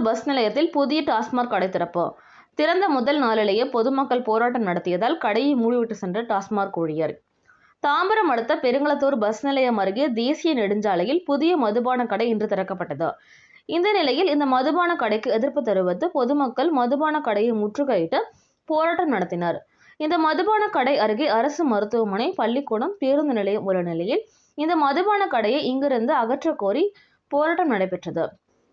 Bus நிலையத்தில் புதிய டாஸ்மாக் கடை திறப்பு. திறந்த முதல் நாளிலேயே பொதுமக்கள் போராட்டம் நடத்தியதால் கடையை மூடிவிட்டு சென்ற டாஸ்மாக் ஊழியர். தாம்பரம் அடுத்த பெருங்களத்தூர் பஸ் நிலையம் அருகே தேசிய நெடுஞ்சாலையில் புதிய மதுபான கடை இன்று திறக்கப்பட்டது. இந்த நிலையில் இந்த மதுபான கடைக்கு எதிர்ப்பு தெரிவித்து பொதுமக்கள் மதுபான கடையை முற்றுகையிட்டு போராட்டம் நடத்தினர். இந்த மதுபான கடை அருகே அரசு மருத்துவமனை, பள்ளிக்கூடம், பேருந்து நிலையம் உள்ள நிலையில் இந்த மதுபான கடையை இங்கிருந்து அகற்ற கோரி போராட்டம் நடைபெற்றது.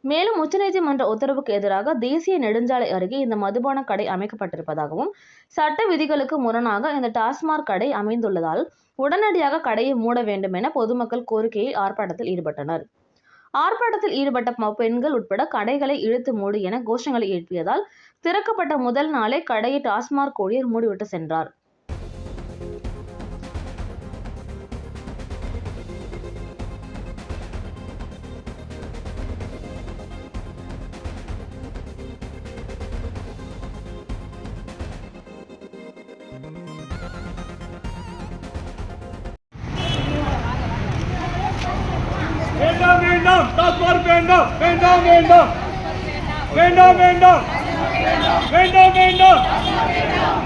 மேலும் உச்சநீதிமன்ற உத்தரவுக்கு எதிராக தேசிய நெடுஞ்சாலை அருகே இந்த மதுபான கடை அமைக்கப்பட்டிருப்பதாகவும், சட்ட விதிகளுக்கு முரணாக இந்த டாஸ்மாக் கடை அமைந்துள்ளதால் உடனடியாக கடையை மூட வேண்டும் என பொதுமக்கள் கோரிக்கையில் ஆர்ப்பாட்டத்தில் ஈடுபட்டனர். ஆர்ப்பாட்டத்தில் ஈடுபட்ட பெண்கள் உட்பட கடைகளை இழுத்து மூடு என கோஷங்களை எழுப்பியதால் திறக்கப்பட்ட முதல் நாளே கடையை டாஸ்மாக் ஊழியர் மூடிவிட்டு சென்றார். வேண்டாம் வேண்டாம் டாஸ்மாக் வேண்டாம் வேண்டாம் வேண்டாம் வேண்டாம் வேண்டாம் வேண்டாம் வேண்டாம்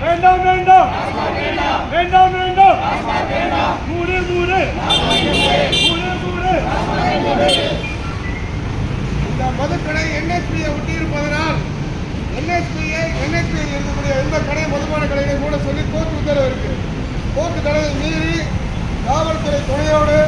வேண்டாம் வேண்டாம் வேண்டாம் வேண்டாம் மூடு மூடு மூடு மூடு. இந்த மதுக்கடை NHPயை ஒட்டியிருப்பதனால் NHPயை இருக்கக்கூடிய எந்த கடை மதுபான கடைகளை மூட சொல்லி கோர்ட்டு உத்தரவு இருக்கு. கோர்ட்டு தடவை மீறி காவல்துறை துணையோடு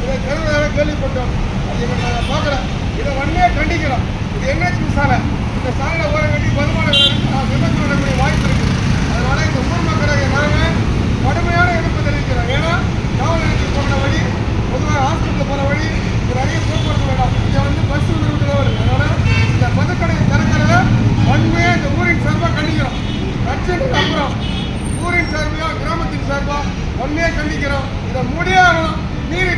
இதை கருவையாக கேள்விப்பட்டோம். அதை நாங்கள் பார்க்குறோம். இதை உடனே கண்டிக்கிறோம். இது NHP சாலை. இந்த சாலையில் ஓரம் கட்டி மதுபான கடைகளுக்கு விபத்து நடக்கூடிய வாய்ப்பு இருக்குது. அதனால இந்த ஊர் மக்களை நாங்கள் கடுமையான எதிர்ப்பு தெரிவிக்கிறோம். ஏன்னா காவல் நிலையத்துக்கு போகிற வழி, பொதுவாக ஹாஸ்பிட்டலுக்கு போகிற வழி ஒரு அதிக போக்குவரத்து வேண்டாம். இங்கே பஸ் வந்துட்டு வருது. அதனால் இந்த மதுக்கடையை திறக்கிறத உண்மையாக இந்த ஊரின் சார்பாக கண்டிக்கிறோம். கட்சிக்கு அப்புறம் ஊரின் சார்பாக கிராமத்தின் சார்பாக உண்மையாக கண்டிக்கிறோம். இதை முடியாகணும். நீதி